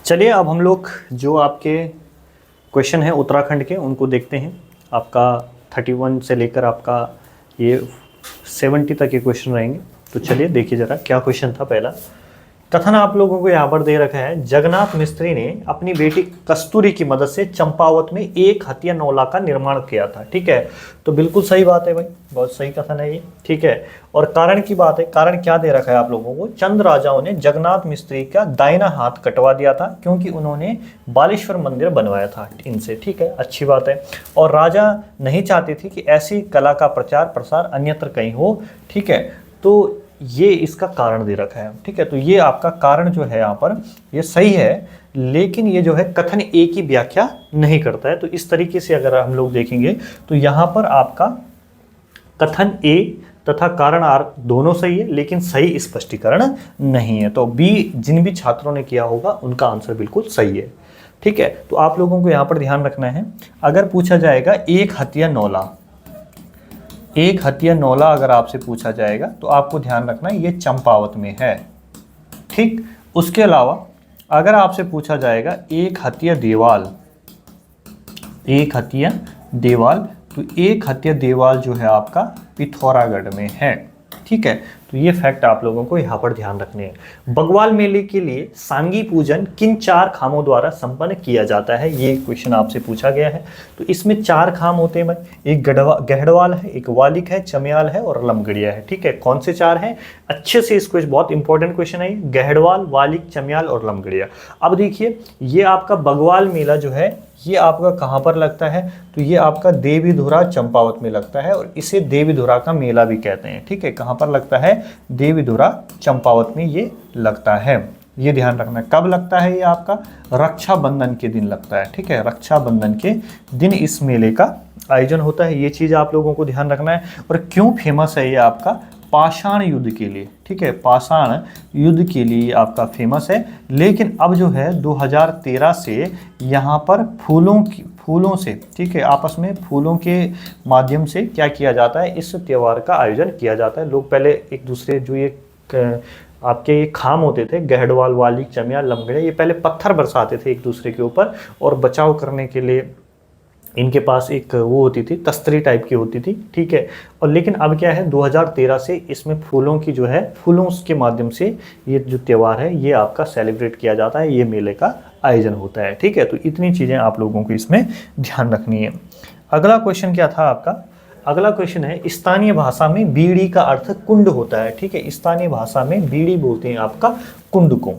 चलिए अब हम लोग जो आपके क्वेश्चन है उत्तराखंड के उनको देखते हैं। आपका 31 से लेकर आपका ये 70 तक के क्वेश्चन रहेंगे। तो चलिए देखिए ज़रा क्या क्वेश्चन था। पहला कथन आप लोगों को यहाँ पर दे रखा है, जगन्नाथ मिस्त्री ने अपनी बेटी कस्तूरी की मदद से चंपावत में 1 हथिया नौला का निर्माण किया था। ठीक है, तो बिल्कुल सही बात है भाई, बहुत सही कथन है ये। ठीक है, और कारण की बात है, कारण क्या दे रखा है आप लोगों को, चंद राजाओं ने जगन्नाथ मिस्त्री का दाहिना हाथ कटवा दिया था क्योंकि उन्होंने बालेश्वर मंदिर बनवाया था इनसे। ठीक है, अच्छी बात है। और राजा नहीं चाहते थे कि ऐसी कला का प्रचार प्रसार अन्यत्र कहीं हो। ठीक है, तो ये इसका कारण दे रखा है। ठीक है, तो ये आपका कारण जो है यहाँ पर ये सही है, लेकिन ये जो है कथन ए की व्याख्या नहीं करता है। तो इस तरीके से अगर हम लोग देखेंगे तो यहाँ पर आपका कथन ए तथा कारण आर दोनों सही है, लेकिन सही स्पष्टीकरण नहीं है। तो बी जिन भी छात्रों ने किया होगा उनका आंसर बिल्कुल सही है। ठीक है, तो आप लोगों को यहाँ पर ध्यान रखना है, अगर पूछा जाएगा 1 हथिया नौला, 1 हथिया नौला अगर आपसे पूछा जाएगा तो आपको ध्यान रखना है ये चंपावत में है। ठीक, उसके अलावा अगर आपसे पूछा जाएगा 1 हथिया देवाल, 1 हथिया देवाल, तो 1 हथिया देवाल जो है आपका पिथौरागढ़ में है। ठीक है, तो ये फैक्ट आप लोगों को यहाँ पर ध्यान रखने हैं। बग्वाल मेले के लिए सांगी पूजन किन 4 खामों द्वारा संपन्न किया जाता है, ये क्वेश्चन आपसे पूछा गया है। तो इसमें 4 खाम होते हैं भाई, एक गहड़वाल है, एक वालिक है, चमयाल है और लमगड़िया है। ठीक है, कौन से 4 हैं, अच्छे से इस क्वेश्चन, बहुत इंपॉर्टेंट क्वेश्चन है, गहड़वाल, वालिक, चमयाल और लमगड़िया। अब देखिए ये आपका बग्वाल मेला जो है ये आपका कहाँ पर लगता है, तो ये आपका देवीधुरा चंपावत में लगता है और इसे देवीधुरा का मेला भी कहते हैं। ठीक है, कहाँ पर लगता है, देवीधुरा चंपावत में ये लगता है। ये ध्यान रखना है, कब लगता है ये आपका रक्षाबंधन के दिन लगता है। ठीक है, रक्षाबंधन के दिन इस मेले का आयोजन होता है, ये चीज़ आप लोगों को ध्यान रखना है। और क्यों फेमस है ये आपका, पाषाण युद्ध के लिए। ठीक है, पाषाण युद्ध के लिए आपका फेमस है। लेकिन अब जो है 2013 से यहाँ पर फूलों से, ठीक है, आपस में फूलों के माध्यम से क्या किया जाता है, इस त्यौहार का आयोजन किया जाता है। लोग पहले एक दूसरे जो ये आपके ये खाम होते थे, गहड़वाल, वालिक, चमयाल, लमगड़िया, ये पहले पत्थर बरसाते थे एक दूसरे के ऊपर और बचाव करने के लिए इनके पास एक वो होती थी, तस्तरी टाइप की होती थी। ठीक है, और लेकिन अब क्या है 2013 से इसमें फूलों की जो है, फूलों के माध्यम से ये जो त्यौहार है ये आपका सेलिब्रेट किया जाता है, ये मेले का आयोजन होता है। ठीक है, तो इतनी चीज़ें आप लोगों को इसमें ध्यान रखनी है। अगला क्वेश्चन क्या था आपका, अगला क्वेश्चन है स्थानीय भाषा में बीड़ी का अर्थ कुंड होता है। ठीक है, स्थानीय भाषा में बीड़ी बोलते हैं आपका कुंड को।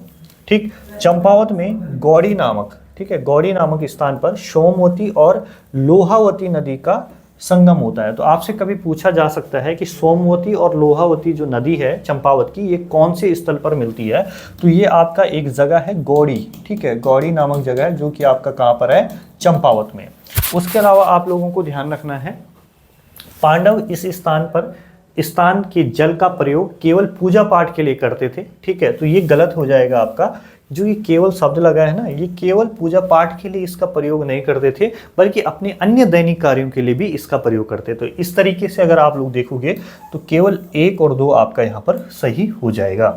ठीक, चंपावत में गौड़ी नामक, ठीक है, गौड़ी नामक स्थान पर सोमवती और लोहावती नदी का संगम होता है। तो आपसे कभी पूछा जा सकता है कि सोमवती और लोहावती जो नदी है चंपावत की, ये कौन से स्थल पर मिलती है, तो ये आपका एक जगह है गौड़ी। ठीक है, गौड़ी नामक जगह है जो कि आपका कहाँ पर है, चंपावत में। उसके अलावा आप लोगों को ध्यान रखना है, पांडव इस स्थान के जल का प्रयोग केवल पूजा पाठ के लिए करते थे। ठीक है, तो ये गलत हो जाएगा आपका, जो ये केवल शब्द लगा है ना, ये केवल पूजा पाठ के लिए इसका प्रयोग नहीं करते थे, बल्कि अपने अन्य दैनिक कार्यों के लिए भी इसका प्रयोग करते। तो इस तरीके से अगर आप लोग देखोगे तो केवल 1 और 2 आपका यहाँ पर सही हो जाएगा।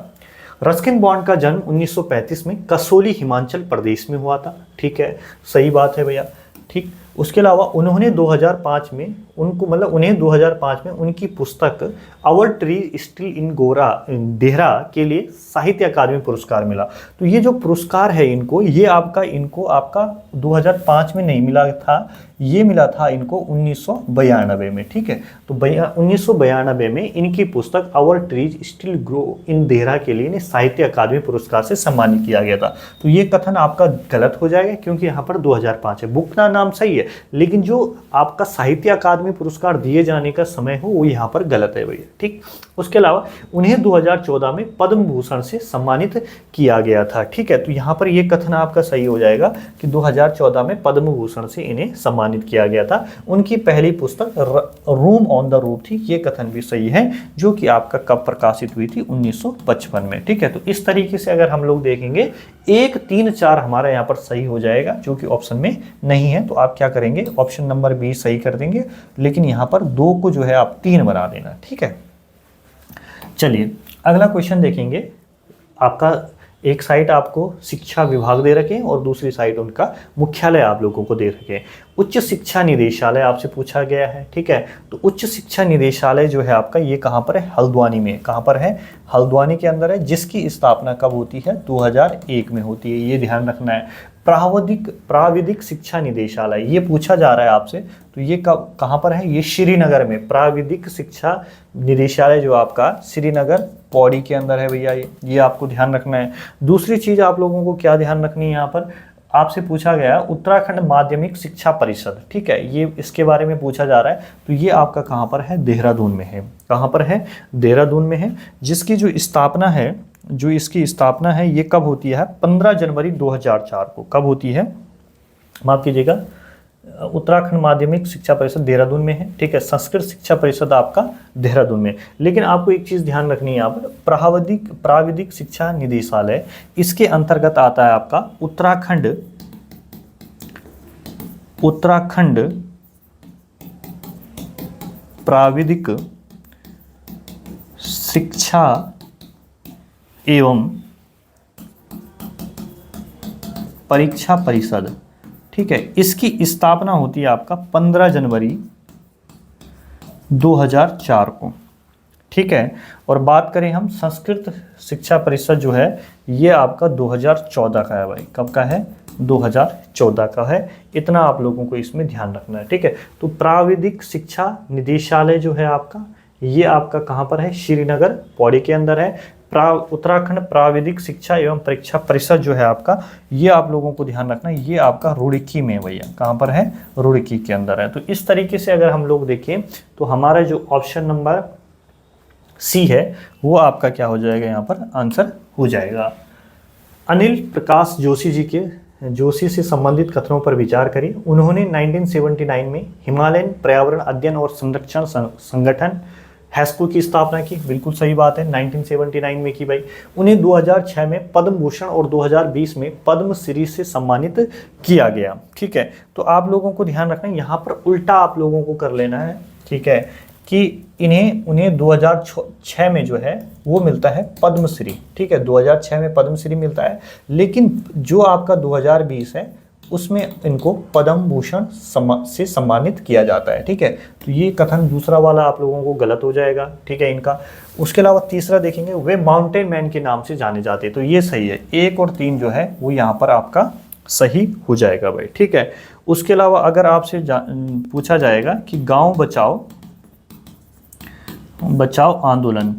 रस्किन बॉन्ड का जन्म 1935 में कसोली हिमाचल प्रदेश में हुआ था। ठीक है, सही बात है भैया। ठीक, उसके अलावा उन्हें 2005 में उनकी पुस्तक our tree still in Dehra के लिए साहित्य अकादमी पुरस्कार मिला। तो ये जो पुरस्कार है इनको 2005 में नहीं मिला था, ये मिला था इनको 1992 में। ठीक है, तो 1992 में इनकी पुस्तक our trees still grow in Dehra के लिए इन्हें साहित्य अकादमी पुरस्कार से सम्मानित किया गया था। तो ये कथन आपका गलत हो जाएगा क्योंकि यहाँ पर 2005 है, बुक का नाम सही है, लेकिन जो आपका साहित्य अकादमी पुरस्कार दिए जाने का समय हो वो यहाँ पर गलत है भैया। ठीक, उसके अलावा उन्हें 2014 में पद्म भूषण से सम्मानित किया गया था। ठीक है, तो यहाँ पर ये कथन आपका सही हो जाएगा कि 2014 में पद्म भूषण से इन्हें सम्मानित किया गया था। उनकी पहली पुस्तक रूम ऑन द रूफ थी, ये कथन भी सही है, जो कि आपका कब प्रकाशित हुई थी, 1955 में। ठीक है, तो इस तरीके से अगर हम लोग देखेंगे 1, 3, 4 हमारा यहाँ पर सही हो जाएगा, जो कि ऑप्शन में नहीं है। तो आप क्या करेंगे, ऑप्शन नंबर बी सही कर देंगे, लेकिन यहाँ पर 2 को जो है आप 3 बना देना। ठीक है, चलिए अगला क्वेश्चन देखेंगे आपका एक साइड आपको शिक्षा विभाग दे रखे हैं और दूसरी साइड उनका मुख्यालय आप लोगों को दे रखे हैं। उच्च शिक्षा निदेशालय आपसे पूछा गया है, ठीक है। तो उच्च शिक्षा निदेशालय जो है आपका ये कहाँ पर है, हल्द्वानी में। कहाँ पर है, हल्द्वानी के अंदर है, जिसकी स्थापना कब होती है, 2001 में होती है, ये ध्यान रखना है। प्राविधिक शिक्षा निदेशालय ये पूछा जा रहा है आपसे, तो ये कहाँ पर है, ये श्रीनगर में। प्राविधिक शिक्षा निदेशालय जो आपका श्रीनगर पौड़ी के अंदर है भैया, ये आपको ध्यान रखना है। दूसरी चीज आप लोगों को क्या ध्यान रखनी है, यहाँ पर आपसे पूछा गया उत्तराखंड माध्यमिक शिक्षा परिषद, ठीक है, ये इसके बारे में पूछा जा रहा है। तो ये आपका कहाँ पर है, देहरादून में है। कहाँ पर है, देहरादून में है, जिसकी जो स्थापना है, जो इसकी स्थापना है ये कब होती है, 15 जनवरी 2004 को। कब होती है, माफ कीजिएगा, उत्तराखंड माध्यमिक शिक्षा परिषद देहरादून में है, ठीक है। संस्कृत शिक्षा परिषद आपका देहरादून में। लेकिन आपको एक चीज ध्यान रखनी है यहाँ पर, प्राविधिक शिक्षा निदेशालय, इसके अंतर्गत आता है आपका उत्तराखंड प्राविधिक शिक्षा एवं परीक्षा परिषद, ठीक है। इसकी स्थापना होती है आपका 15 जनवरी 2004 को, ठीक है। और बात करें हम संस्कृत शिक्षा परिषद जो है ये आपका 2014 का है भाई। कब का है, 2014 का है। इतना आप लोगों को इसमें ध्यान रखना है, ठीक है। तो प्राविधिक शिक्षा निदेशालय जो है आपका, ये आपका कहाँ पर है, श्रीनगर पौड़ी के अंदर है। उत्तराखंड प्राविधिक शिक्षा एवं परीक्षा परिषद जो है आपका, ये आप लोगों को ध्यान रखना है, ये आपका रुड़की में भैया। कहाँ पर है, रुड़की के अंदर है। तो इस तरीके से अगर हम लोग देखें तो हमारा जो ऑप्शन नंबर सी है वो आपका क्या हो जाएगा, यहाँ पर आंसर हो जाएगा। अनिल प्रकाश जोशी जी के जोशी से संबंधित कथनों पर विचार करें। उन्होंने 1979 में हिमालयन पर्यावरण अध्ययन और संरक्षण संगठन हैस्को की स्थापना की। बिल्कुल सही बात है, 1979 में की भाई। उन्हें 2006 में पद्म भूषण और 2020 में पद्म श्री से सम्मानित किया गया, ठीक है। तो आप लोगों को ध्यान रखना है, यहाँ पर उल्टा आप लोगों को कर लेना है, ठीक है, कि उन्हें 2006 में जो है वो मिलता है पद्मश्री, ठीक है, 2006 में पद्मश्री मिलता है। लेकिन जो आपका 2020 है उसमें इनको पद्म भूषण से सम्मानित किया जाता है, ठीक है। तो ये कथन दूसरा वाला आप लोगों को गलत हो जाएगा, ठीक है, इनका। उसके अलावा तीसरा देखेंगे, वे माउंटेन मैन के नाम से जाने जाते हैं, तो ये सही है। 1 और 3 जो है वो यहाँ पर आपका सही हो जाएगा भाई, ठीक है। उसके अलावा अगर आपसे पूछा जाएगा कि गाँव बचाओ आंदोलन,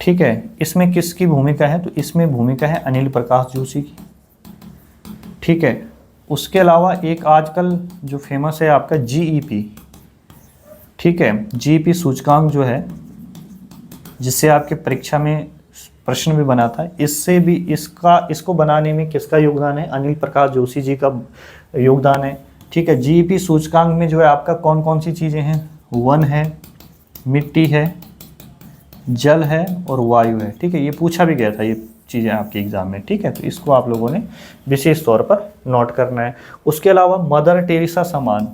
ठीक है, इसमें किसकी भूमिका है, तो इसमें भूमिका है अनिल प्रकाश जोशी की, ठीक है। उसके अलावा एक आजकल जो फेमस है आपका जीईपी, ठीक है, जीईपी सूचकांक जो है जिससे आपके परीक्षा में प्रश्न भी बना था, इससे भी इसको बनाने में किसका योगदान है, अनिल प्रकाश जोशी जी का योगदान है, ठीक है। जीईपी सूचकांक में जो है आपका कौन कौन सी चीज़ें हैं, वन है, मिट्टी है, जल है और वायु है, ठीक है। ये पूछा भी गया था ये चीज़ें आपके एग्जाम में, ठीक है। तो इसको आप लोगों ने विशेष तौर पर नोट करना है। उसके अलावा मदर टेरेसा सम्मान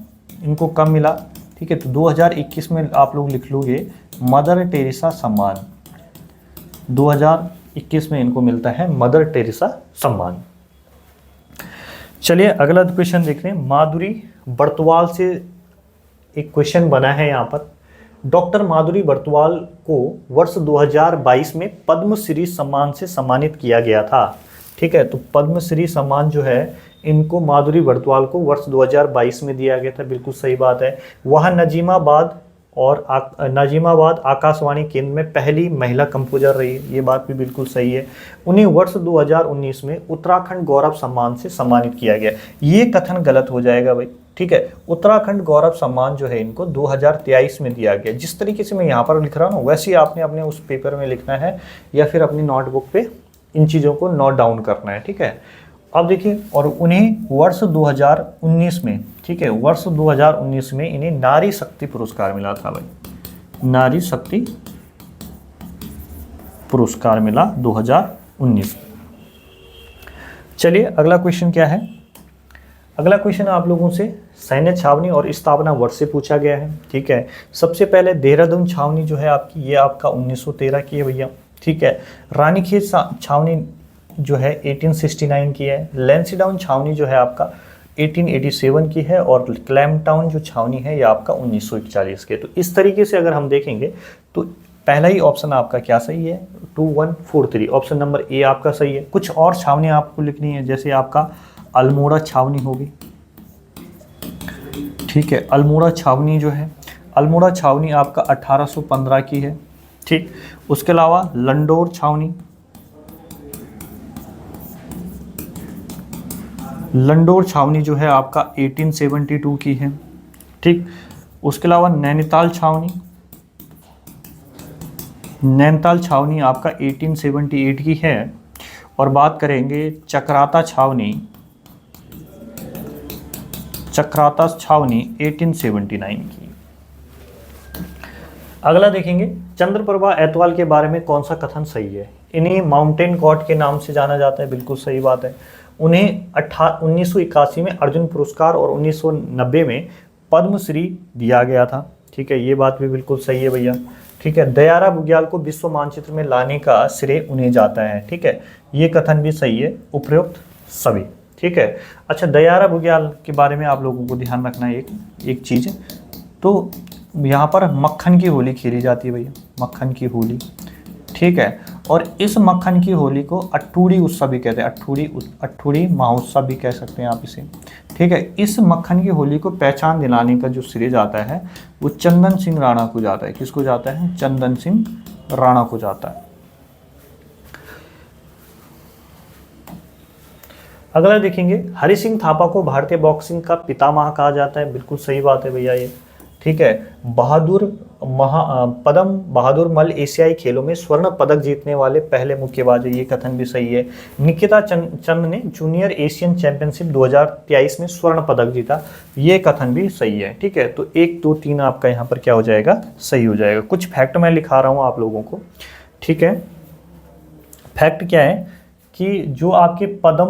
इनको कब मिला, ठीक है, तो 2021 में आप लोग लिख लोगे मदर टेरेसा सम्मान, 2021 में इनको मिलता है मदर टेरेसा सम्मान। चलिए अगला क्वेश्चन देख रहे हैं। माधुरी बर्तवाल से एक क्वेश्चन बना है यहाँ पर। डॉक्टर माधुरी बर्तवाल को वर्ष 2022 में पद्मश्री सम्मान से सम्मानित किया गया था, ठीक है। तो पद्मश्री सम्मान जो है इनको माधुरी बर्तवाल को वर्ष 2022 में दिया गया था, बिल्कुल सही बात है। वह नाजिमाबाद आकाशवाणी केंद्र में पहली महिला कंपोजर रही, ये बात भी बिल्कुल सही है। उन्हें वर्ष 2019 में उत्तराखंड गौरव सम्मान से सम्मानित किया गया, ये कथन गलत हो जाएगा भाई, ठीक है। उत्तराखंड गौरव सम्मान जो है इनको 2023 में दिया गया। जिस तरीके से मैं यहाँ पर लिख रहा हूँ वैसे ही आपने अपने उस पेपर में लिखना है या फिर अपनी नोटबुक पे इन चीज़ों को नोट डाउन करना है, ठीक है। अब देखिए, और उन्हें वर्ष 2019 में, ठीक है, वर्ष 2019 में इन्हें नारी शक्ति पुरस्कार मिला था भाई, नारी शक्ति पुरस्कार मिला 2019 में। चलिए अगला क्वेश्चन क्या है। अगला क्वेश्चन आप लोगों से सैन्य छावनी और स्थापना वर्ष से पूछा गया है, ठीक है। सबसे पहले देहरादून छावनी जो है आपकी, ये आपका 1913 की है भैया, ठीक है। रानीखेत छावनी जो है 1869 की है। लैंसीडाउन छावनी जो है आपका 1887 की है, और क्लैम्पटाउन जो छावनी है ये आपका 1941 के। तो इस तरीके से अगर हम देखेंगे तो पहला ही ऑप्शन आपका क्या सही है, 2143, ऑप्शन नंबर ए आपका सही है। कुछ और छावनियाँ आपको लिखनी है, जैसे आपका अल्मोड़ा छावनी होगी, ठीक है। अल्मोड़ा छावनी जो है, अल्मोड़ा छावनी आपका 1815 की है, ठीक। उसके अलावा लंडौर छावनी, लंडौर छावनी जो है आपका 1872 की है, ठीक। उसके अलावा नैनीताल छावनी, नैनीताल छावनी आपका 1878 की है। और बात करेंगे चक्राता छावनी, चक्राता छावनी 1879 की। अगला देखेंगे चंद्रप्रभा एतवाल के बारे में कौन सा कथन सही है। इन्हें माउंटेन गॉड के नाम से जाना जाता है, बिल्कुल सही बात है। उन्हें 1981 में अर्जुन पुरस्कार और 1990 में पद्मश्री दिया गया था, ठीक है। ये बात भी बिल्कुल सही है भैया, ठीक है। दयारा बुग्याल को विश्व मानचित्र में लाने का श्रेय उन्हें जाता है, ठीक है। ये कथन भी सही है, उपरोक्त सभी, ठीक है। अच्छा, दयारा बुग्याल के बारे में आप लोगों को ध्यान रखना है एक चीज़, तो यहाँ पर मक्खन की होली खेली जाती है भैया, मक्खन की होली, ठीक है। और इस मक्खन की होली को अठूड़ी उत्सव भी कहते हैं, अठूड़ी महोत्सव भी कह सकते हैं आप इसे, ठीक है। इस मक्खन की होली को पहचान दिलाने का जो श्रेय जाता है वो चंदन सिंह राणा को जाता है। किसको जाता है? चंदन सिंह राणा को जाता है। अगला देखेंगे, हरि सिंह थापा को भारतीय बॉक्सिंग का पितामह कहा जाता है, बिल्कुल सही बात है भैया ये, ठीक है। पदम बहादुर मल एशियाई खेलों में स्वर्ण पदक जीतने वाले पहले मुक्केबाज है, ये कथन भी सही है। निकिता चंद ने जूनियर एशियन चैंपियनशिप 2023 में स्वर्ण पदक जीता, ये कथन भी सही है, ठीक है। तो 1 2 3 आपका यहाँ पर क्या हो जाएगा? सही हो जाएगा। कुछ फैक्ट मैं लिखा रहा हूँ आप लोगों को, ठीक है। फैक्ट क्या है कि जो आपके पदम,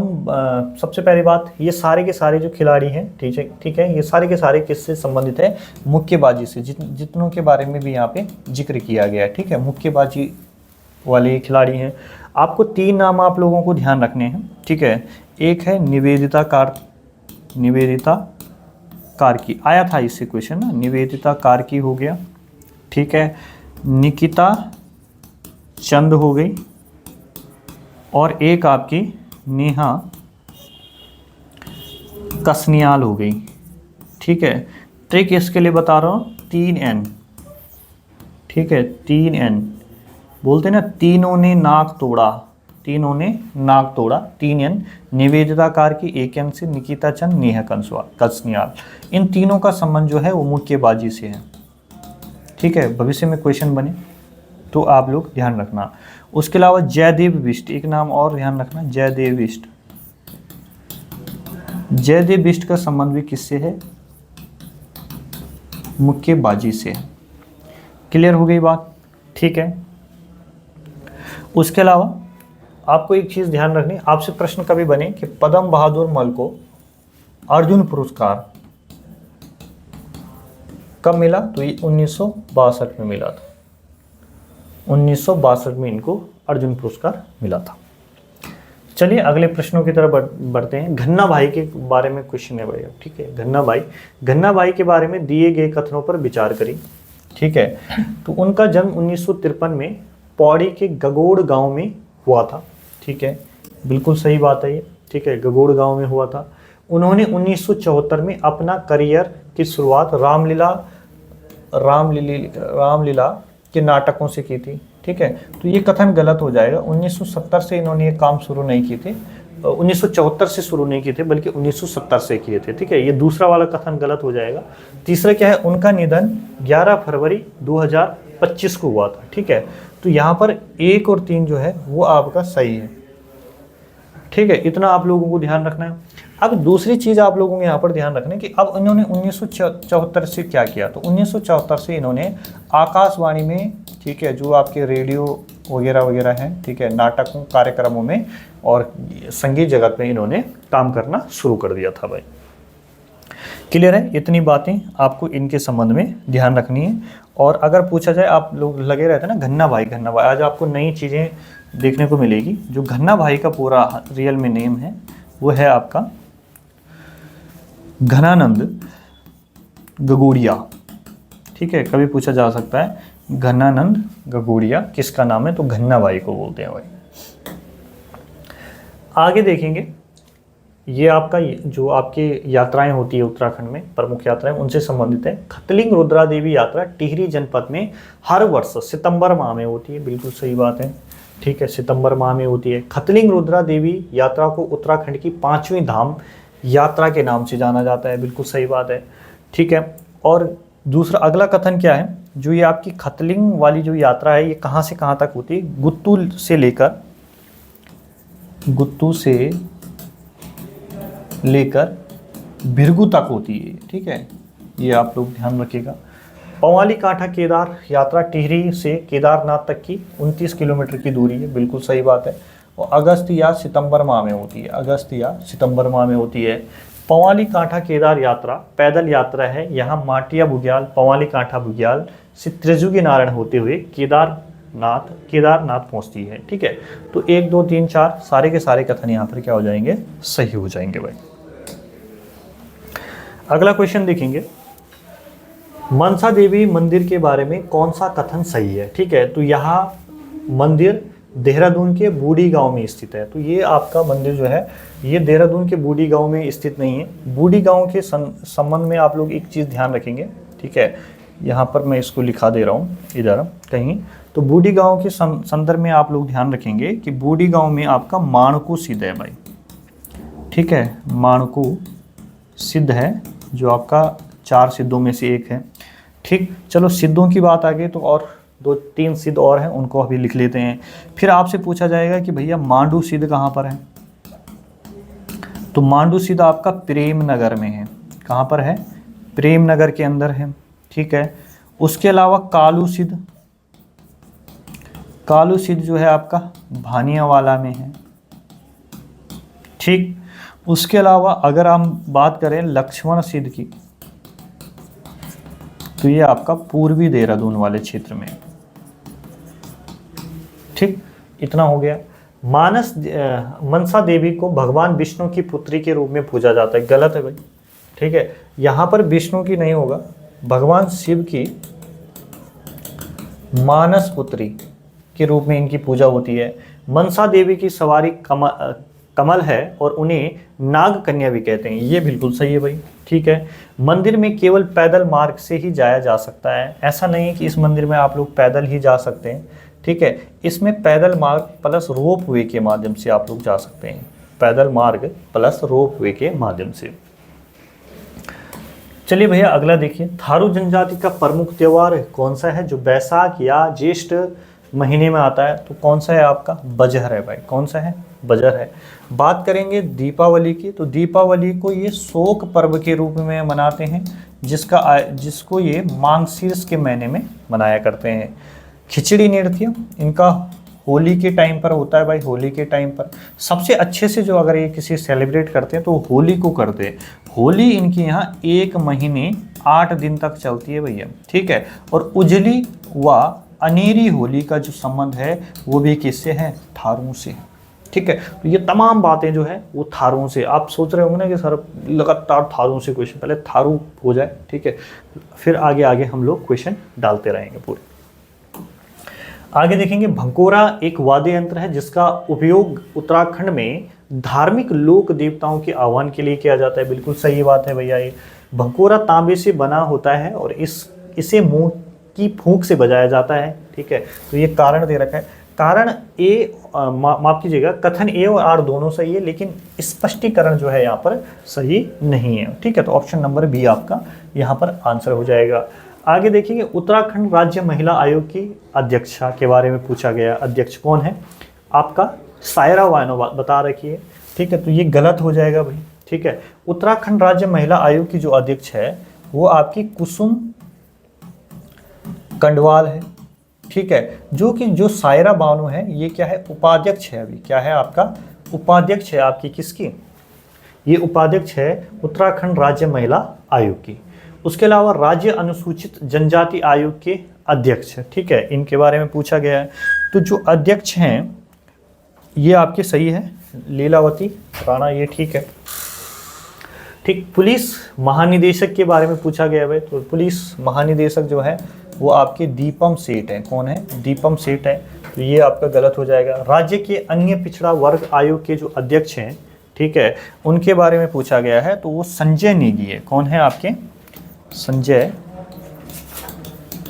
सबसे पहली बात, ये सारे के सारे जो खिलाड़ी हैं, ठीक है, ये सारे के सारे किससे संबंधित है? मुक्केबाजी से। जितनों के बारे में भी यहाँ पे जिक्र किया गया है, ठीक है, मुक्केबाजी वाले खिलाड़ी हैं। आपको 3 नाम आप लोगों को ध्यान रखने हैं, ठीक है। एक है निवेदिता कार्की, आया था इससे क्वेश्चन ना, निवेदिता कार्की हो गया, ठीक है। निकिता चंद हो गई, और एक आपकी नेहा कसनियाल हो गई, ठीक है। ट्रिक इसके लिए बता रहा हूँ, 3N, ठीक है, 3N बोलते ना, तीनों ने नाक तोड़ा, तीनों ने नाक तोड़ा, 3N। निवेदिता कार्की, 1N से निकिता चंद, नेहा कसनियाल, इन तीनों का संबंध जो है वो मुक्केबाजी से है, ठीक है। भविष्य में क्वेश्चन बने तो आप लोग ध्यान रखना। उसके अलावा जयदेव बिष्ट, एक नाम और ध्यान रखना, जयदेव बिष्ट। जयदेव बिष्ट का संबंध भी किससे है? मुक्केबाजी से। क्लियर हो गई बात, ठीक है। उसके अलावा आपको एक चीज ध्यान रखनी, आपसे प्रश्न कभी बने कि पद्म बहादुर मल को अर्जुन पुरस्कार कब मिला, तो ये 1962 में मिला था, 1962 में इनको अर्जुन पुरस्कार मिला था। चलिए अगले प्रश्नों की तरफ बढ़ते हैं। घन्ना भाई के बारे में क्वेश्चन है भैया, ठीक है। घन्ना भाई के बारे में दिए गए कथनों पर विचार करें, ठीक है। तो उनका जन्म 1953 में पौड़ी के गगोड़ गांव में हुआ था, ठीक है, बिल्कुल सही बात है ये, ठीक है, गगोड़ गांव में हुआ था। उन्होंने 1974 में अपना करियर की शुरुआत रामलीला के नाटकों से की थी, ठीक है। तो ये कथन गलत हो जाएगा, 1970 से इन्होंने ये काम शुरू नहीं किए थे, 1974 से शुरू नहीं किए थे, बल्कि 1970 से किए थे, ठीक है। ये दूसरा वाला कथन गलत हो जाएगा। तीसरा क्या है, उनका निधन 11 फरवरी 2025 को हुआ था, ठीक है। तो यहाँ पर 1 और 3 जो है वो आपका सही है, ठीक है। इतना आप लोगों को ध्यान रखना है। अब दूसरी चीज़ आप लोगों को यहाँ पर ध्यान रखना है कि अब इन्होंने 1974 से क्या किया, तो 1974 से इन्होंने आकाशवाणी में, ठीक है, जो आपके रेडियो वगैरह हैं, ठीक है, नाटकों कार्यक्रमों में और संगीत जगत में इन्होंने काम करना शुरू कर दिया था भाई। क्लियर है? इतनी बातें आपको इनके संबंध में ध्यान रखनी है। और अगर पूछा जाए, आप लोग लगे रहते हैं ना घन्ना भाई, आज आपको नई चीज़ें देखने को मिलेगी। जो घन्ना भाई का पूरा रियल में नेम है वो है आपका घनानंद गगोड़िया। ठीक है, कभी पूछा जा सकता है घनानंद गगोड़िया किसका नाम है, तो घन्ना भाई को बोलते हैं भाई। आगे देखेंगे, ये आपका जो आपकी यात्राएं होती है उत्तराखंड में, प्रमुख यात्राएं उनसे संबंधित है। खतलिंग रुद्रा देवी यात्रा टिहरी जनपद में हर वर्ष सितंबर माह में होती है। बिल्कुल सही बात है। ठीक है, सितंबर माह में होती है। खतलिंग रुद्रा देवी यात्रा को उत्तराखंड की 5वीं धाम यात्रा के नाम से जाना जाता है। बिल्कुल सही बात है। ठीक है, और दूसरा अगला कथन क्या है, जो ये आपकी खतलिंग वाली जो यात्रा है ये कहाँ से कहाँ तक होती है, गुत्तू से लेकर भिरगू तक होती है। ठीक है, ये आप लोग ध्यान रखिएगा। पवाली कांठा केदार यात्रा टिहरी से केदारनाथ तक की 29 किलोमीटर की दूरी है। बिल्कुल सही बात है। और अगस्त या सितंबर माह में होती है, अगस्त या सितंबर माह में होती है। पवाली कांठा केदार यात्रा पैदल यात्रा है। यहाँ माटिया बुग्याल, पवाली कांठा बुग्याल से त्रिजुगी नारायण होते हुए केदारनाथ पहुँचती है। ठीक है, तो 1 2 3 4 सारे के सारे कथन यहाँ पर क्या हो जाएंगे, सही हो जाएंगे भाई। अगला क्वेश्चन देखेंगे, मनसा देवी मंदिर के बारे में कौन सा कथन सही है। ठीक है, तो यहाँ मंदिर देहरादून के बूढ़ी गांव में स्थित है। तो ये आपका मंदिर जो है ये देहरादून के बूढ़ी गांव में स्थित नहीं है। बूढ़ी गांव के संबंध में आप लोग एक चीज़ ध्यान रखेंगे। ठीक है, यहाँ पर मैं इसको लिखा दे रहा हूँ इधर कहीं। तो बूढ़ी गांव के संदर्भ में आप लोग ध्यान रखेंगे कि बूढ़ी गांव में आपका माणकू सिद्ध है भाई। ठीक है, माणकू सिद्ध है जो आपका 4 सिद्धों में से एक है। ठीक, चलो सिद्धों की बात आ गई तो और 2-3 सिद्ध और हैं, उनको अभी लिख लेते हैं। फिर आपसे पूछा जाएगा कि भैया मांडू सिद्ध कहाँ पर है, तो मांडू सिद्ध आपका प्रेम नगर में है। कहाँ पर है, प्रेम नगर के अंदर है। ठीक है, उसके अलावा कालू सिद्ध जो है आपका भानियावाला में है। ठीक, उसके अलावा अगर हम बात करें लक्ष्मण सिद्ध की, तो ये आपका पूर्वी देहरादून वाले क्षेत्र में है। ठीक, इतना हो गया। मनसा देवी को भगवान विष्णु की पुत्री के रूप में पूजा जाता है। गलत है भाई। ठीक है, यहाँ पर विष्णु की नहीं होगा, भगवान शिव की मानस पुत्री के रूप में इनकी पूजा होती है। मनसा देवी की सवारी कमल है और उन्हें नाग कन्या भी कहते हैं। ये बिल्कुल सही है भाई। ठीक है, मंदिर में केवल पैदल मार्ग से ही जाया जा सकता है। ऐसा नहीं है कि इस मंदिर में आप लोग पैदल ही जा सकते हैं। ठीक है, इसमें पैदल मार्ग प्लस रोप वे के माध्यम से आप लोग जा सकते हैं। पैदल मार्ग प्लस रोप वे के माध्यम से। चलिए भैया अगला देखिए, थारू जनजाति का प्रमुख त्यौहार कौन सा है जो बैसाख या ज्येष्ठ महीने में आता है, तो कौन सा है आपका, बजहर है भाई। कौन सा है, बजहर है। बात करेंगे दीपावली की, तो दीपावली को ये शोक पर्व के रूप में मनाते हैं, जिसको ये माघशीर्ष के महीने में मनाया करते हैं। खिचड़ी नृत्य इनका होली के टाइम पर होता है भाई। होली के टाइम पर सबसे अच्छे से जो अगर ये किसी सेलिब्रेट करते हैं तो होली को करते हैं। होली इनके यहाँ 1 महीने 8 दिन तक चलती है भैया। ठीक है, और उजली व अनेरी होली का जो संबंध है वो भी किससे है, थारुओं से। ठीक है, तो ये तमाम बातें जो है वो थारुओं से। आप सोच रहे होंगे ना कि सर लगातार थारुओं से क्वेश्चन, पहले थारू हो जाए। ठीक है, फिर आगे आगे हम लोग क्वेश्चन डालते रहेंगे पूरे। आगे देखेंगे, भंकोरा एक वाद्य यंत्र है जिसका उपयोग उत्तराखंड में धार्मिक लोक देवताओं के आह्वान के लिए किया जाता है। बिल्कुल सही बात है भैया। ये भंकोरा तांबे से बना होता है और इसे मुंह की फूंक से बजाया जाता है। ठीक है, तो ये कारण दे रखा है। कारण ए माफ कीजिएगा, कथन ए और आर दोनों सही है, लेकिन स्पष्टीकरण जो है यहाँ पर सही नहीं है। ठीक है, तो ऑप्शन नंबर बी आपका यहाँ पर आंसर हो जाएगा। आगे देखिए, उत्तराखंड राज्य महिला आयोग की अध्यक्षा के बारे में पूछा गया। अध्यक्ष कौन है आपका, सायरा बानो बता रखी है। ठीक है, तो ये गलत हो जाएगा भाई। ठीक है, उत्तराखंड राज्य महिला आयोग की जो अध्यक्ष है वो आपकी कुसुम कंडवाल है। ठीक है, जो सायरा बानो है ये क्या है, उपाध्यक्ष है। अभी क्या है आपका, उपाध्यक्ष है आपकी किसकी, ये उपाध्यक्ष है उत्तराखंड राज्य महिला आयोग की। उसके अलावा राज्य अनुसूचित जनजाति आयोग के अध्यक्ष, ठीक है, इनके बारे में पूछा गया है। तो जो अध्यक्ष हैं ये आपके सही है, लीलावती राणा, ये ठीक है। ठीक, पुलिस महानिदेशक के बारे में पूछा गया है। तो पुलिस महानिदेशक जो है वो आपके दीपम सेठ है। कौन है? दीपम सेठ है। तो ये आपका गलत हो जाएगा। राज्य के अन्य पिछड़ा वर्ग आयोग के जो अध्यक्ष हैं, ठीक है, उनके बारे में पूछा गया है, तो वो संजय नेगी है। कौन है आपके? संजय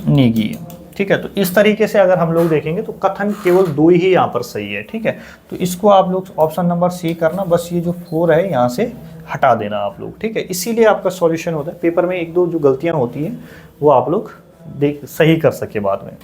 नेगी है, ठीक है। तो इस तरीके से अगर हम लोग देखेंगे तो कथन केवल 2 ही यहाँ पर सही है, ठीक है। तो इसको आप लोग ऑप्शन नंबर सी करना, बस ये जो 4 है यहाँ से हटा देना आप लोग, ठीक है। इसीलिए आपका सॉल्यूशन होता है, पेपर में 1-2 जो गलतियाँ होती हैं वो आप लोग सही कर सके बाद में।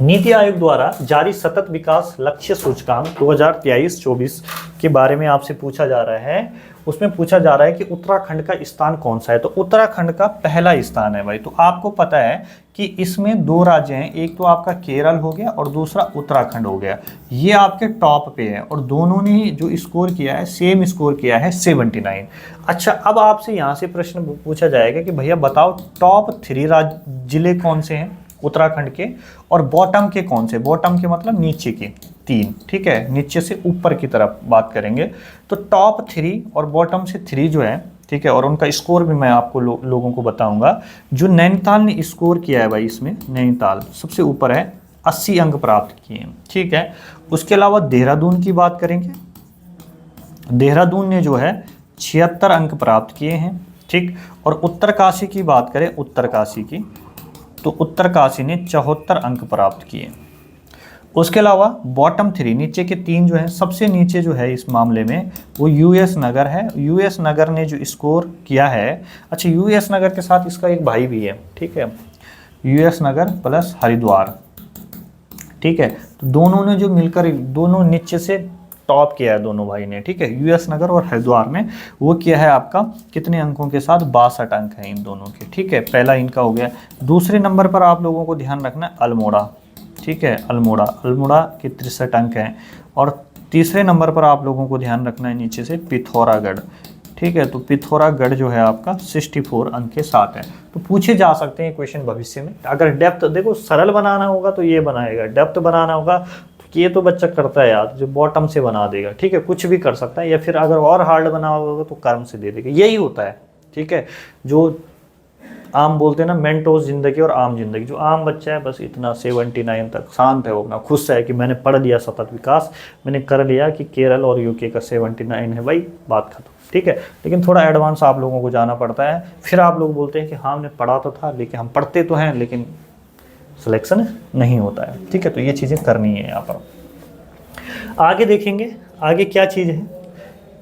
नीति आयोग द्वारा जारी सतत विकास लक्ष्य सूचकांक 2023-24 के बारे में आपसे पूछा जा रहा है। उसमें पूछा जा रहा है कि उत्तराखंड का स्थान कौन सा है। तो उत्तराखंड का पहला स्थान है भाई। तो आपको पता है कि इसमें 2 राज्य हैं, एक तो आपका केरल हो गया और दूसरा उत्तराखंड हो गया। ये आपके टॉप पे है और दोनों ने जो स्कोर किया है सेम स्कोर किया है 79। अच्छा, अब आपसे यहाँ से प्रश्न पूछा जाएगा कि भैया बताओ टॉप 3 जिले कौन से हैं उत्तराखंड के, और बॉटम के कौन से? बॉटम के मतलब नीचे के 3, ठीक है, नीचे से ऊपर की तरफ बात करेंगे। तो टॉप 3 और बॉटम से 3 जो है, ठीक है, और उनका स्कोर भी मैं आपको लोगों को बताऊंगा। जो नैनीताल ने स्कोर किया है भाई, इसमें नैनीताल सबसे ऊपर है, 80 अंक प्राप्त किए हैं, ठीक है। उसके अलावा देहरादून की बात करेंगे, देहरादून ने जो है 76 अंक प्राप्त किए हैं, ठीक। और उत्तरकाशी की बात करें, उत्तरकाशी की, तो उत्तरकाशी ने 74 अंक प्राप्त किए। उसके अलावा बॉटम 3 नीचे के 3 जो हैं, सबसे नीचे जो है इस मामले में वो यूएस नगर है। यूएस नगर ने जो स्कोर किया है, अच्छा यूएस नगर के साथ इसका एक भाई भी है, ठीक है, यूएस नगर प्लस हरिद्वार, ठीक है। तो दोनों ने जो मिलकर दोनों नीचे से टॉप किया है दोनों भाई ने, ठीक है, यूएस नगर और हरिद्वार ने। वो किया है आपका कितने अंकों के साथ? 62 अंक हैं इन दोनों के, ठीक है। पहला इनका हो गया। दूसरे नंबर पर आप लोगों को ध्यान रखना है अल्मोड़ा, ठीक है, अल्मोड़ा के 63 अंक हैं। और तीसरे नंबर पर आप लोगों को ध्यान रखना है नीचे से पिथौरागढ़, ठीक है। तो पिथौरागढ़ जो है आपका 64 अंक के साथ है। तो पूछे जा सकते हैं क्वेश्चन भविष्य में। अगर डेप्थ देखो सरल बनाना होगा तो ये बनाएगा, डेप्थ बनाना होगा तो ये तो बच्चा करता है यार, जो बॉटम से बना देगा, ठीक है, कुछ भी कर सकता है। या फिर अगर और हार्ड बना होगा तो कर्म से दे देगा, यही होता है, ठीक है। जो आम बोलते हैं ना, मेंटोस जिंदगी और आम जिंदगी, जो आम बच्चा है बस इतना 79 तक शांत है, वो अपना खुश है कि मैंने पढ़ लिया सतत विकास, मैंने कर लिया कि केरल और यूके का 79 है भाई, बात खत्म, ठीक है। लेकिन थोड़ा एडवांस आप लोगों को जाना पड़ता है। फिर आप लोग बोलते हैं कि हाँ हमने पढ़ा तो था, लेकिन हम पढ़ते तो हैं लेकिन सिलेक्शन नहीं होता है, ठीक है। तो ये चीज़ें करनी है यहाँ पर। आगे देखेंगे, आगे क्या चीज़ है।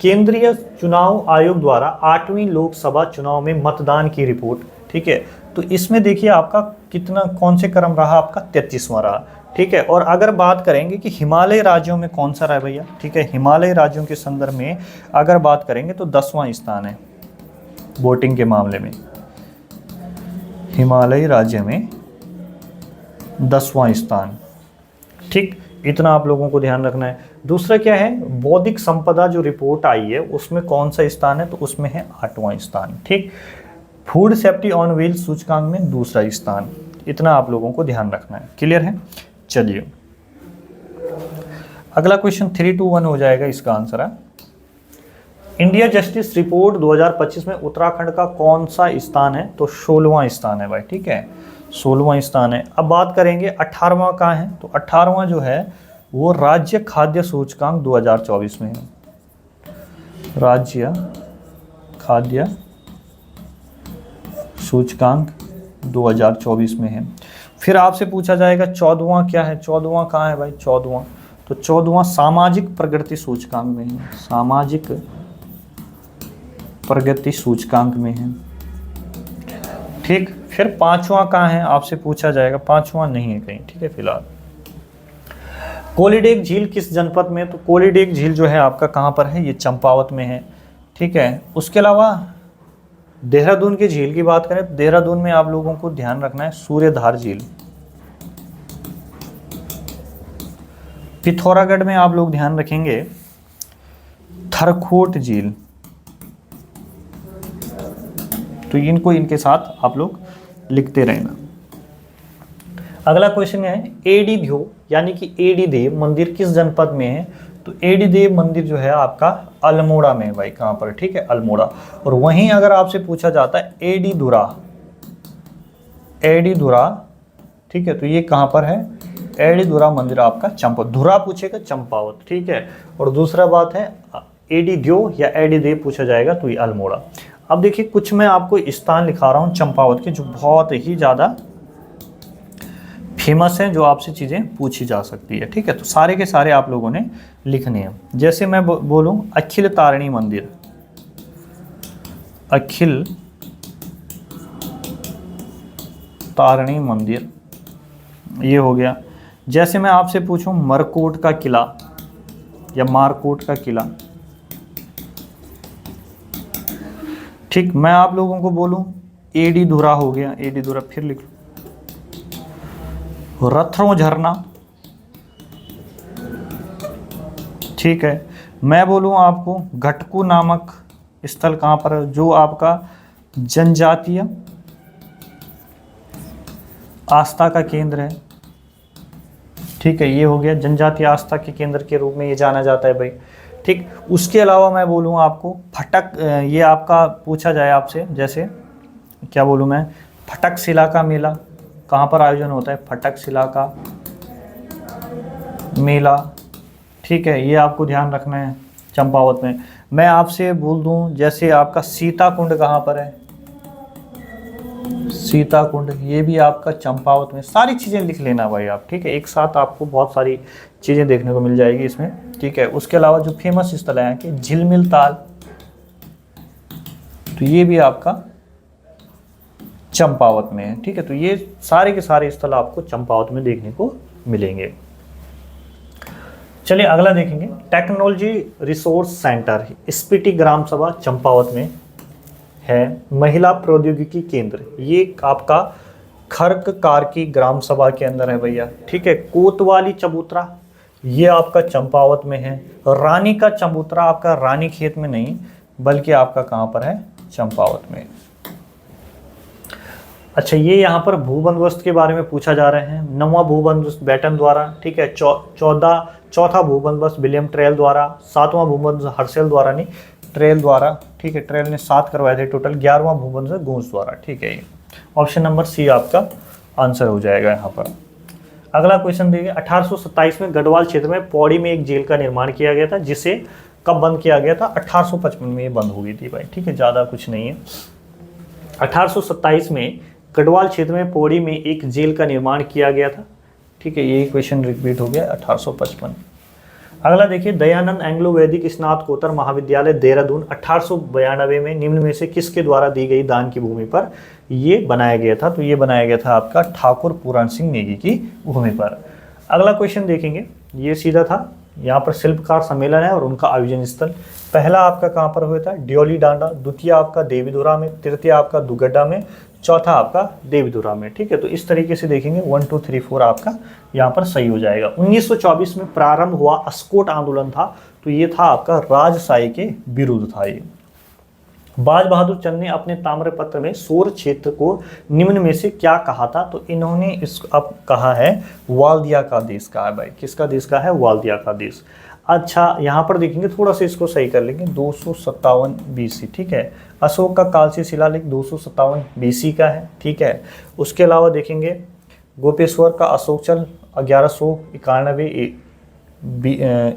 केंद्रीय चुनाव आयोग द्वारा 8वीं लोकसभा चुनाव में मतदान की रिपोर्ट, ठीक है। तो इसमें देखिए आपका कितना, कौन से क्रम रहा आपका? 33वां रहा, ठीक है। और अगर बात करेंगे कि हिमालय राज्यों में कौन सा रहा है भैया, ठीक है, हिमालय राज्यों के संदर्भ में अगर बात करेंगे तो 10वां स्थान है वोटिंग के मामले में। हिमालय राज्य में 10वां स्थान, ठीक, इतना आप लोगों को ध्यान रखना है। दूसरा क्या है, बौद्धिक संपदा जो रिपोर्ट आई है उसमें कौन सा स्थान है? तो उसमें है 8वां स्थान, ठीक। फूड सेफ्टी ऑन व्हील्स सूचकांक में 2रा स्थान, इतना आप लोगों को ध्यान रखना है। क्लियर है? चलिए अगला क्वेश्चन 3 to 1 हो जाएगा, इसका आंसर है इंडिया जस्टिस रिपोर्ट 2025 में उत्तराखंड का कौन सा स्थान है? तो 16वां स्थान है भाई, ठीक है, 16वां स्थान है। अब बात करेंगे 18वां कहाँ है? तो 18वां जो है वो राज्य खाद्य सूचकांक 2024 में है, राज्य खाद्य सूचकांक 2024 में है। फिर आपसे पूछा जाएगा 14वां क्या है? 14वां कहाँ है भाई? 14वां, तो 14वां सामाजिक प्रगति सूचकांक में है, सामाजिक प्रगति सूचकांक में है, ठीक। फिर 5वां कहाँ है? आपसे पूछा जाएगा, 5वां नहीं है कहीं, ठीक है। फिलहाल कोलीडेग झील किस जनपद में? तो कोलीडेग झील जो है आपका कहाँ पर है? ये चंपावत में है, ठीक है। उसके अलावा देहरादून की झील की बात करें तो देहरादून में आप लोगों को ध्यान रखना है सूर्यधार झील। पिथौरागढ़ में आप लोग ध्यान रखेंगे थरखोट झील, तो इनको इनके साथ आप लोग लिखते रहना। अगला क्वेश्चन है एडी देव यानी कि एडी देव मंदिर किस जनपद में है? तो एडी देव मंदिर जो है आपका अल्मोड़ा में है भाई। कहाँ पर? ठीक है, अल्मोड़ा। और वहीं अगर आपसे पूछा जाता है एडी धुरा, ठीक है, तो ये कहाँ पर है? एडी धुरा मंदिर आपका चंपावत। धुरा पूछेगा चंपावत, ठीक है। और दूसरा बात है एडी देव या एडी देव पूछा जाएगा तो ये अल्मोड़ा। अब देखिए कुछ मैं आपको स्थान लिखा रहा हूँ चंपावत के जो बहुत ही ज़्यादा फेमस है, जो आपसे चीज़ें पूछी जा सकती है, ठीक है। तो सारे के सारे आप लोगों ने लिखने हैं। जैसे मैं बोलूं अखिल तारिणी मंदिर, अखिल तारिणी मंदिर, ये हो गया। जैसे मैं आपसे पूछूं मरकोट का किला या मारकोट का किला, ठीक। मैं आप लोगों को बोलूं एडी धुरा हो गया, एडी धुरा, फिर लिख लो रथरों झरना, ठीक है। मैं बोलूं आपको घटकू नामक स्थल कहाँ पर है, जो आपका जनजातीय आस्था का केंद्र है, ठीक है। ये हो गया, जनजातीय आस्था के केंद्र के रूप में ये जाना जाता है भाई, ठीक। उसके अलावा मैं बोलूँ आपको फटक, ये आपका पूछा जाए आपसे, जैसे क्या बोलूँ मैं, फटक शिला का मेला कहाँ पर आयोजन होता है? फटक शिला का मेला, ठीक है। ये आपको ध्यान रखना है चंपावत में। मैं आपसे बोल दूं जैसे आपका सीता कुंड कहाँ पर है? सीता कुंड, ये भी आपका चंपावत में। सारी चीज़ें लिख लेना भाई आप, ठीक है। एक साथ आपको बहुत सारी चीज़ें देखने को मिल जाएगी इसमें, ठीक है। उसके अलावा जो फेमस स्थल है कि झिलमिल ताल, तो ये भी आपका चंपावत में है, ठीक है। तो ये सारे के सारे स्थल आपको चंपावत में देखने को मिलेंगे। चलिए अगला देखेंगे, टेक्नोलॉजी रिसोर्स सेंटर स्पीटी ग्राम सभा चंपावत में है। महिला प्रौद्योगिकी केंद्र, ये आपका खर्क कारकी ग्राम सभा के अंदर है भैया, ठीक है। कोतवाली चबूतरा, ये आपका चंपावत में है। रानी का चबूतरा आपका रानी खेत में नहीं, बल्कि आपका कहाँ पर है? चंपावत में। अच्छा, ये यहाँ पर भू बंदोबस्त के बारे में पूछा जा रहे हैं। 9वां भू बंदोबस्त बैटन द्वारा, ठीक है। चौथा भू बंदोबस्त विलियम ट्रेल द्वारा। 7वां भू बंदोबस्त हर्सेल द्वारा, नहीं ट्रेल द्वारा, ठीक है। ट्रेल ने 7 करवाए थे टोटल। 11वां भू बंदोबस्त गूंज द्वारा, ठीक है। ये ऑप्शन नंबर सी आपका आंसर हो जाएगा यहाँ पर। अगला क्वेश्चन देखिए, 1827 में गढ़वाल क्षेत्र में पौड़ी में एक जेल का निर्माण किया गया था, जिसे कब बंद किया गया था? 1855 में ये बंद हो गई थी भाई, ठीक है। ज़्यादा कुछ नहीं है। 1827 में गढ़वाल क्षेत्र में पौड़ी में एक जेल का निर्माण किया गया था, ठीक है। ये क्वेश्चन रिपीट हो गया 1855। अगला देखिए, दयानंद एंग्लो वैदिक स्नातकोत्तर महाविद्यालय देहरादून 1892 में निम्न में से किसके द्वारा दी गई दान की भूमि पर ये बनाया गया था? तो ये बनाया गया था आपका ठाकुर पूरन सिंह नेगी की भूमि पर। अगला क्वेश्चन देखेंगे, ये सीधा था, यहाँ पर शिल्पकार सम्मेलन है और उनका आयोजन स्थल। पहला आपका कहाँ पर हुआ था? ड्योली डांडा। द्वितीय आपका देवीधुरा में। तृतीय आपका दुगड्डा में। चौथा आपका देवीधुरा में, ठीक है। तो इस तरीके से देखेंगे 1 2 3 4 आपका यहाँ पर सही हो जाएगा। 1924 में प्रारंभ हुआ अस्कोट आंदोलन था, तो ये था आपका राजशाही के विरुद्ध था ये। बाज बहादुर चंद ने अपने ताम्रपत्र में सोर क्षेत्र को निम्न में से क्या कहा था? तो इन्होंने इस अब कहा है वाल्दिया का देश कहा है भाई। किसका देश का है? वाल्दिया का देश। अच्छा, यहाँ पर देखेंगे, थोड़ा सा इसको सही कर लेंगे, 257 BC, ठीक है। अशोक का कालसी शिलालेख 257 BC का है, ठीक है। उसके अलावा देखेंगे गोपेश्वर का अशोकचल 1191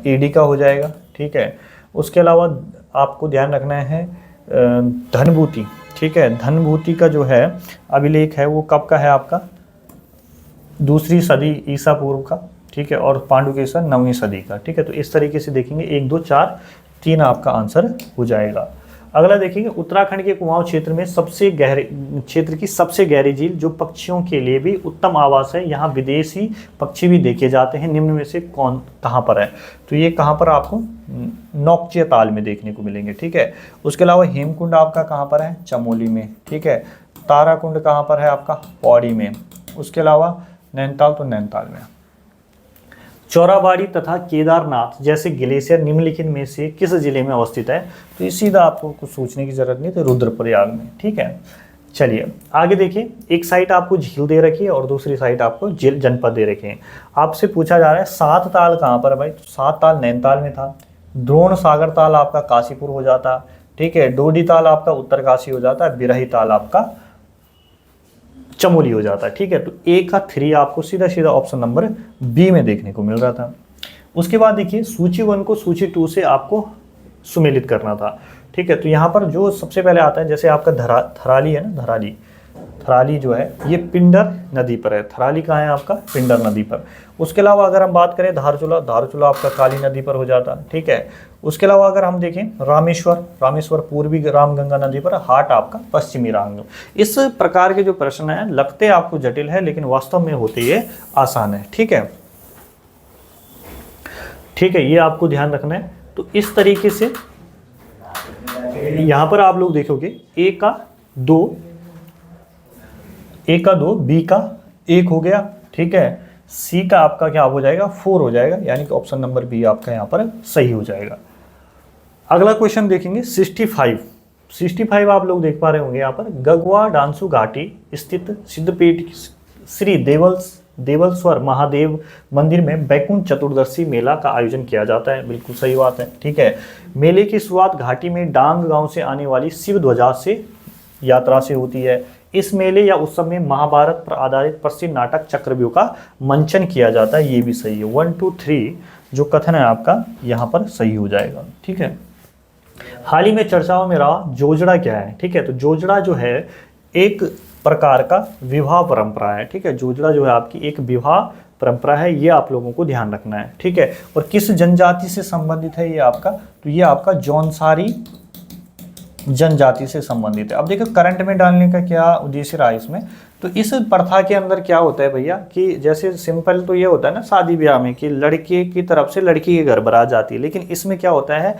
AD का हो जाएगा, ठीक है। उसके अलावा आपको ध्यान रखना है धनभूति, ठीक है। धनभूति का जो है अभिलेख है वो कब का है आपका? 2री सदी ईसा पूर्व का, ठीक है। और पांडुकेश्वर 9वीं सदी का, ठीक है। तो इस तरीके से देखेंगे 1 2 4 3 आपका आंसर हो जाएगा। अगला देखेंगे, उत्तराखंड के कुमाऊं क्षेत्र में सबसे गहरे क्षेत्र की सबसे गहरी झील जो पक्षियों के लिए भी उत्तम आवास है, यहाँ विदेशी पक्षी भी देखे जाते हैं, निम्न में से कौन कहाँ पर है? तो ये कहाँ पर आपको नौकचिया ताल में देखने को मिलेंगे, ठीक है। उसके अलावा हेमकुंड आपका कहाँ पर है? चमोली में, ठीक है। ताराकुंड कहाँ पर है आपका? पौड़ी में। उसके अलावा नैनीताल, तो नैनीताल में। चौराबाड़ी तथा केदारनाथ जैसे ग्लेशियर निम्नलिखित में से किस जिले में अवस्थित है? तो ये सीधा आपको कुछ सोचने की जरूरत नहीं, तो रुद्रप्रयाग में। ठीक है, चलिए आगे देखिए। एक साइड आपको झील दे रखी है और दूसरी साइड आपको जनपद दे रखे हैं। आपसे पूछा जा रहा है सात ताल कहाँ पर है भाई? तो सात ताल नैनीताल में था। द्रोण सागर ताल आपका काशीपुर हो जाता। ठीक है, डोडी ताल आपका उत्तरकाशी हो जाता है। बिरही ताल आपका चमोली हो जाता है। ठीक है, तो ए का 3 आपको सीधा सीधा ऑप्शन नंबर बी में देखने को मिल रहा था। उसके बाद देखिए सूची 1 को सूची 2 से आपको सुमेलित करना था। ठीक है, तो यहाँ पर जो सबसे पहले आता है, जैसे आपका थराली है ना, थराली जो है ये पिंडर नदी पर है। थराली कहाँ है आपका? पिंडर नदी पर। उसके अलावा अगर हम बात करें धारचूला आपका काली नदी पर हो जाता। ठीक है, उसके अलावा अगर हम देखें रामेश्वर पूर्वी रामगंगा नदी पर, हाट आपका पश्चिमी रामगंगा। इस प्रकार के जो प्रश्न हैं लगते आपको जटिल है, लेकिन वास्तव में होते ये आसान है। ठीक है, ये आपको ध्यान रखना है। तो इस तरीके से यहां पर आप लोग देखोगे ए का 2, बी का 1 हो गया। ठीक है, सी का आपका क्या हो जाएगा? 4 हो जाएगा, यानी कि ऑप्शन नंबर बी आपका यहाँ पर सही हो जाएगा। अगला क्वेश्चन देखेंगे 65 आप लोग देख पा रहे होंगे यहाँ पर। गगवा डांसू घाटी स्थित सिद्धपीठ श्री देवलस्वर महादेव मंदिर में वैकुंठ चतुर्दशी मेला का आयोजन किया जाता है। बिल्कुल सही बात है। ठीक है, मेले की शुरुआत घाटी में डांग गांव से आने वाली शिव ध्वजा से यात्रा से होती है। इस मेले या उत्सव में महाभारत पर आधारित प्रसिद्ध नाटक चक्रव्यूह का मंचन किया जाता है। ये भी सही है। 1 2 3 जो कथन है आपका यहाँ पर सही हो जाएगा। ठीक है, हाल ही में चर्चाओं में रहा जोजड़ा क्या है? ठीक है, तो जोजड़ा जो है एक प्रकार का विवाह परंपरा है। ठीक है, जोजड़ा जो है आपकी एक विवाह परंपरा है, ये आप लोगों को ध्यान रखना है। ठीक है, और किस जनजाति से संबंधित है ये आपका? तो ये आपका जौनसारी जनजाति से संबंधित है। अब देखो करंट में डालने का क्या उद्देश्य रहा इसमें? तो इस प्रथा के अंदर क्या होता है भैया कि जैसे सिंपल तो ये होता है ना शादी ब्याह में कि लड़के की तरफ से लड़की के घर बारात जाती है, लेकिन इसमें क्या होता है,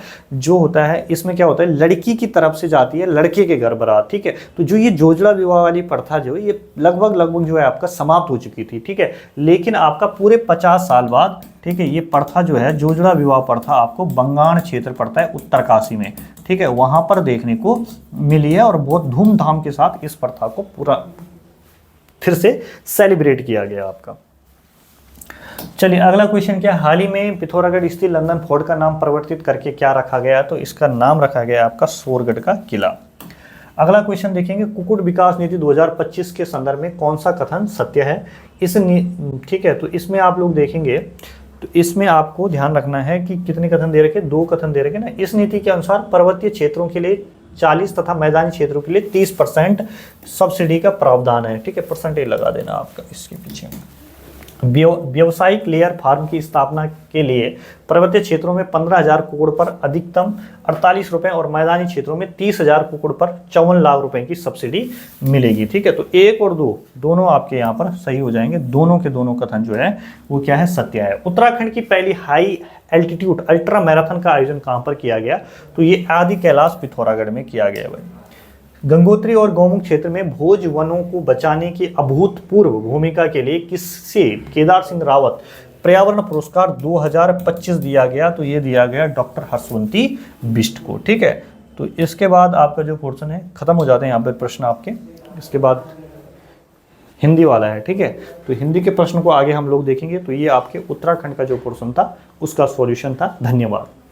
इसमें क्या होता है लड़की की तरफ से जाती है लड़के के घर बारात। ठीक है, तो जो ये जोजड़ा विवाह वाली प्रथा जो है ये लगभग जो है आपका समाप्त हो चुकी थी। ठीक है, लेकिन आपका पूरे 50 साल बाद ठीक है ये प्रथा जो है जोजड़ा विवाह प्रथा आपको बंगाण क्षेत्र पड़ता है उत्तरकाशी में। ठीक है, वहां पर देखने को मिली है और बहुत धूमधाम के साथ इस प्रथा को पूरा फिर से सेलिब्रेट किया गया आपका। चलिए अगला क्वेश्चन क्या है? हाल ही में पिथौरागढ़ स्थित लंदन फोर्ट का नाम परिवर्तित करके क्या रखा गया? तो इसका नाम रखा गया आपका सोरगढ़ का किला। अगला क्वेश्चन देखेंगे कुक्कुट विकास नीति 2025 के संदर्भ में कौन सा कथन सत्य है? ठीक है, तो इसमें आप लोग देखेंगे तो इसमें आपको ध्यान रखना है कि कितने कथन दे रखे? 2 कथन दे रखे ना। इस नीति के अनुसार पर्वतीय क्षेत्रों के लिए 40 तथा मैदानी क्षेत्रों के लिए 30% सब्सिडी का प्रावधान है। ठीक है, परसेंटेज लगा देना आपका इसके पीछे। व्यावसायिक लेयर फार्म की स्थापना के लिए पर्वतीय क्षेत्रों में 15,000 कुक्कुड़ पर अधिकतम 48 रुपए और मैदानी क्षेत्रों में 30,000 कुक्कुड़ पर 54 लाख रुपए की सब्सिडी मिलेगी। ठीक है, तो 1 और 2 दोनों आपके यहाँ पर सही हो जाएंगे। दोनों के दोनों कथन जो है वो क्या है? सत्य है। उत्तराखंड की पहली हाई एल्टीट्यूड अल्ट्रा मैराथन का आयोजन कहाँ पर किया गया? तो ये आदि कैलाश पिथौरागढ़ में किया गया भाई। गंगोत्री और गौमुख क्षेत्र में भोज वनों को बचाने की अभूतपूर्व भूमिका के लिए किससे केदार सिंह रावत पर्यावरण पुरस्कार 2025 दिया गया? तो ये दिया गया डॉक्टर हर्षवंती बिष्ट को। ठीक है, तो इसके बाद आपका जो पोर्शन है खत्म हो जाते हैं यहाँ पर प्रश्न आपके। इसके बाद हिंदी वाला है। ठीक है, तो हिंदी के प्रश्न को आगे हम लोग देखेंगे। तो ये आपके उत्तराखंड का जो पोर्शन था उसका सॉल्यूशन था। धन्यवाद।